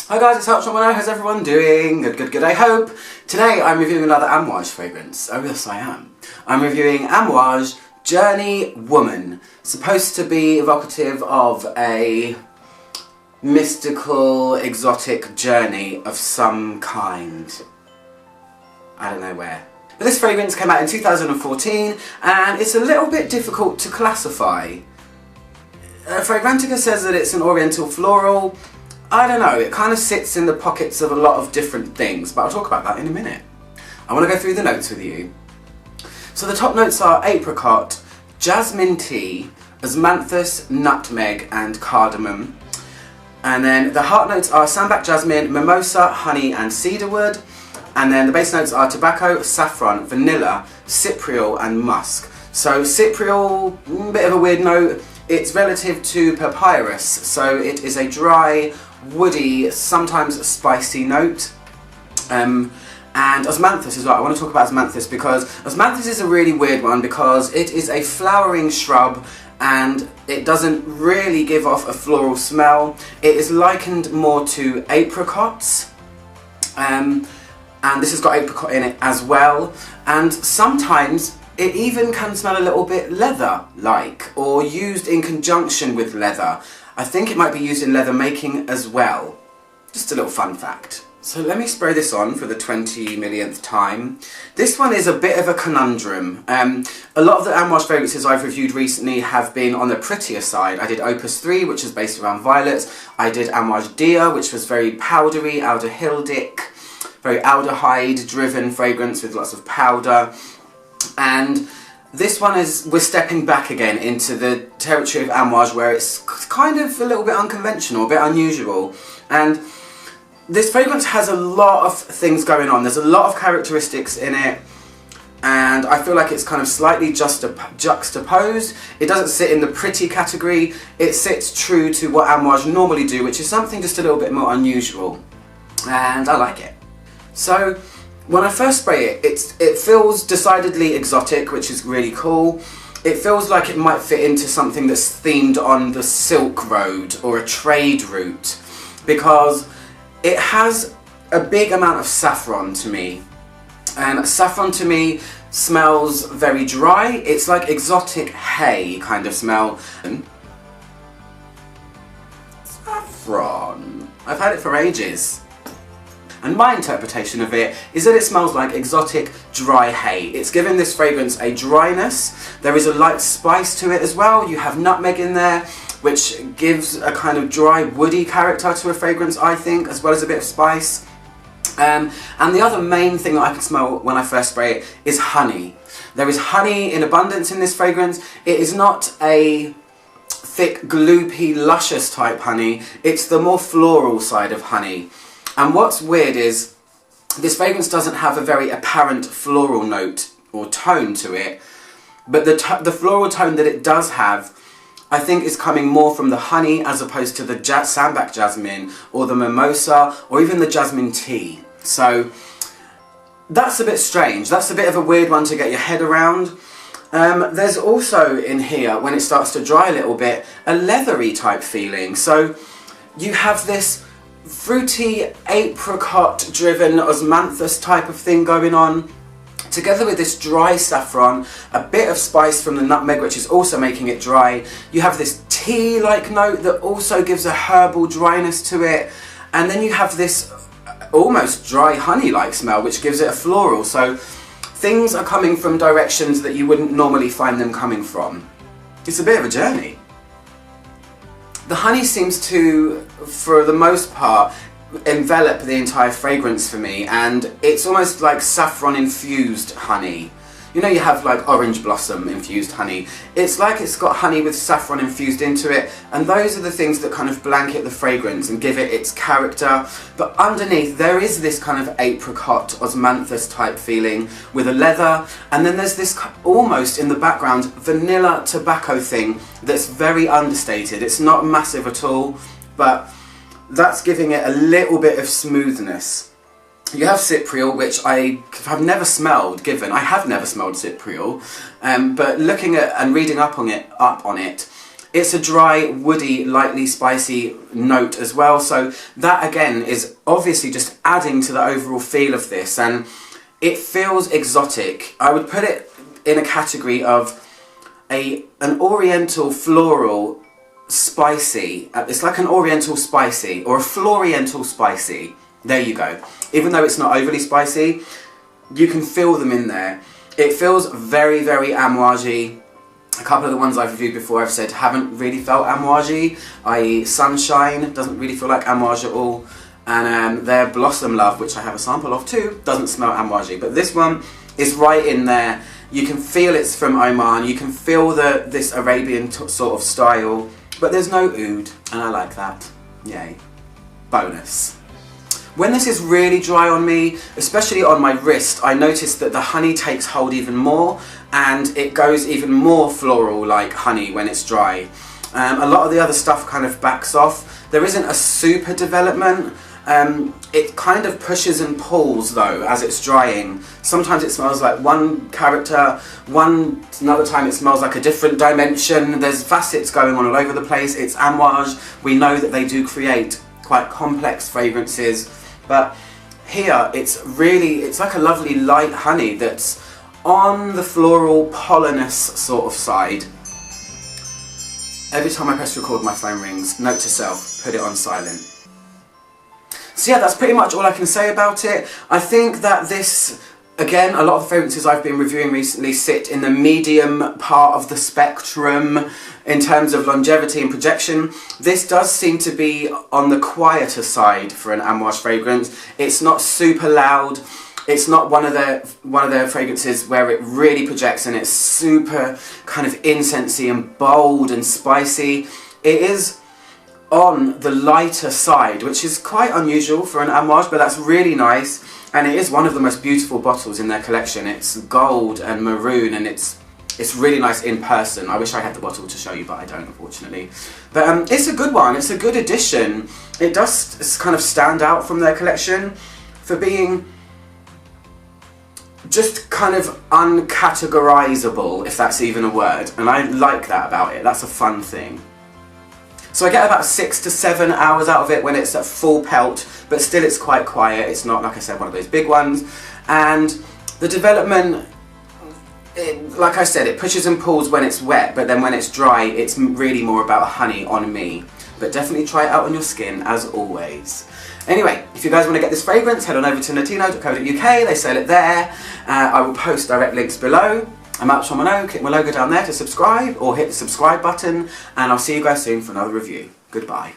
Hi guys, it's How's everyone doing? Good, I hope. Today I'm reviewing another Amouage fragrance. Oh yes, I am. I'm reviewing Amouage Journey Woman. Supposed to be evocative of a mystical, exotic journey of some kind. I don't know where. But this fragrance came out in 2014 and it's a little bit difficult to classify. Fragrantica says that it's an oriental floral. I don't know, it kind of sits in the pockets of a lot of different things, but I'll talk about that in a minute. I want to go through the notes with you. So the top notes are apricot, jasmine tea, osmanthus, nutmeg and cardamom. And then the heart notes are sambac jasmine, mimosa, honey and cedarwood. And then the base notes are tobacco, saffron, vanilla, cypriol and musk. So cypriol, bit of a weird note. It's relative to papyrus, so it is a dry, woody, sometimes spicy note. And osmanthus as well. I want to talk about osmanthus because osmanthus is a really weird one because it is a flowering shrub and it doesn't really give off a floral smell. It is likened more to apricots. And this has got apricot in it as well. And sometimes it even can smell a little bit leather-like, or used in conjunction with leather. I think it might be used in leather making as well. Just a little fun fact. So let me spray this on for the 20 millionth time. This one is a bit of a conundrum. A lot of the Amouage fragrances I've reviewed recently have been on the prettier side. I did Opus 3, which is based around violets. I did Amouage Dia, which was very powdery, aldehydic, very aldehyde-driven fragrance with lots of powder. And this one we're stepping back again into the territory of Amouage where it's kind of a little bit unconventional, a bit unusual. And this fragrance has a lot of things going on. There's a lot of characteristics in it. And I feel like it's kind of slightly juxtaposed. It doesn't sit in the pretty category. It sits true to what Amouage normally do, which is something just a little bit more unusual. And I like it. So when I first spray it, it feels decidedly exotic, which is really cool. It feels like it might fit into something that's themed on the Silk Road or a trade route, because it has a big amount of saffron to me. And saffron to me smells very dry. It's like exotic hay kind of smell. Saffron. I've had it for ages. And my interpretation of it is that it smells like exotic dry hay. It's given this fragrance a dryness. There is a light spice to it as well. You have nutmeg in there, which gives a kind of dry, woody character to a fragrance, I think, as well as a bit of spice. And the other main thing that I can smell when I first spray it is honey. There is honey in abundance in this fragrance. It is not a thick, gloopy, luscious type honey. It's the more floral side of honey. And what's weird is this fragrance doesn't have a very apparent floral note or tone to it, but the floral tone that it does have, I think, is coming more from the honey as opposed to the sambac jasmine or the mimosa or even the jasmine tea. So that's a bit strange. That's a bit of a weird one to get your head around. There's also in here, when it starts to dry a little bit, a leathery type feeling. So you have this fruity, apricot-driven osmanthus type of thing going on, together with this dry saffron, a bit of spice from the nutmeg, which is also making it dry. You have this tea-like note that also gives a herbal dryness to it, and then you have this almost dry honey-like smell, which gives it a floral. So things are coming from directions that you wouldn't normally find them coming from. It's a bit of a journey. The honey seems to, for the most part, envelop the entire fragrance for me, and it's almost like saffron infused honey. You know, you have like orange blossom infused honey. It's like it's got honey with saffron infused into it, and those are the things that kind of blanket the fragrance and give it its character. But underneath there is this kind of apricot, osmanthus type feeling with a leather, and then there's this almost in the background vanilla tobacco thing that's very understated. It's not massive at all, but that's giving it a little bit of smoothness. You have cypriol, which I have never smelled, but looking at and reading up on it, It's a dry, woody, lightly spicy note as well, so that again is obviously just adding to the overall feel of this, and it feels exotic. I would put it in a category of an oriental floral spicy. It's like an oriental spicy or a floriental spicy. There you go. Even though it's not overly spicy, you can feel them in there. It feels very, very amouage-y. A couple of the ones I've reviewed before I've said haven't really felt amouage-y, i.e. Sunshine doesn't really feel like amouage at all, and their Blossom Love, which I have a sample of too, doesn't smell amouage-y, but this one is right in there. You can feel it's from Oman, you can feel this Arabian sort of style, but there's no oud, and I like that. Yay. Bonus. When this is really dry on me, especially on my wrist, I notice that the honey takes hold even more, and it goes even more floral like honey when it's dry. A lot of the other stuff kind of backs off. There isn't a super development. It kind of pushes and pulls though as it's drying. Sometimes it smells like one character, another time it smells like a different dimension. There's facets going on all over the place. It's Amouage. We know that they do create quite complex fragrances, but here it's like a lovely light honey that's on the floral pollenous sort of side. Every time I press record my phone rings. Note to self, put it on silent. So yeah, that's pretty much all I can say about it. I think that this, again, a lot of the fragrances I've been reviewing recently sit in the medium part of the spectrum in terms of longevity and projection. This does seem to be on the quieter side for an Amouage fragrance. It's not super loud. It's not one of their fragrances where it really projects and it's super kind of incensey and bold and spicy. It is on the lighter side, which is quite unusual for an Amouage, but that's really nice, and it is one of the most beautiful bottles in their collection. It's gold and maroon, and it's really nice in person. I wish I had the bottle to show you, but I don't, unfortunately. But it's a good one. It's a good addition. It does kind of stand out from their collection for being just kind of uncategorizable, if that's even a word, and I like that about it. That's a fun thing. So I get about 6 to 7 hours out of it when it's at full pelt, but still it's quite quiet. It's not, like I said, one of those big ones. And the development, like I said, it pushes and pulls when it's wet, but then when it's dry, it's really more about honey on me. But definitely try it out on your skin, as always. Anyway, if you guys want to get this fragrance, head on over to latino.co.uk, they sell it there. I will post direct links below. I'm Alex from Mono, click my logo down there to subscribe, or hit the subscribe button, and I'll see you guys soon for another review. Goodbye.